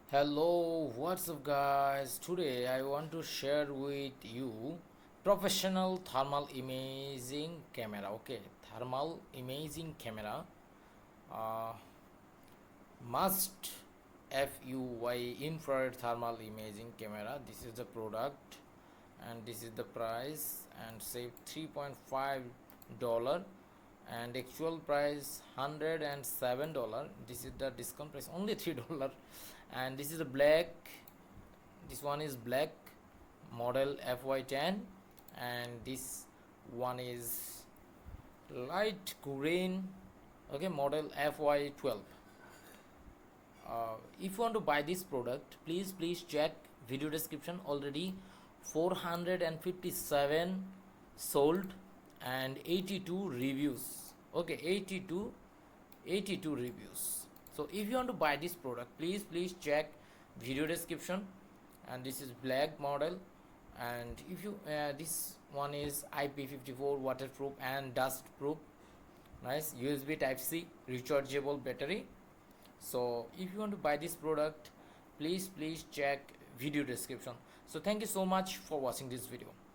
Hello, what's up guys? Today I want to share with you professional thermal imaging camera. Okay, thermal imaging camera. Uh, must FUY infrared thermal imaging camera. This is the product and this is the price and save $3.5 and actual price $107. This is the discount price only $3 and this is a black, this one is black model FY10 and this one is light green, okay, model FY12. If you want to buy this product, please check video description. Already 457 sold and 82 reviews. Okay, 82 reviews. So if you want to buy this product, please check video description. And this is black model, and if you this one is IP54 waterproof and dust proof. Nice USB type C rechargeable battery. So if you want to buy this product, please check video description. So thank you so much for watching this video.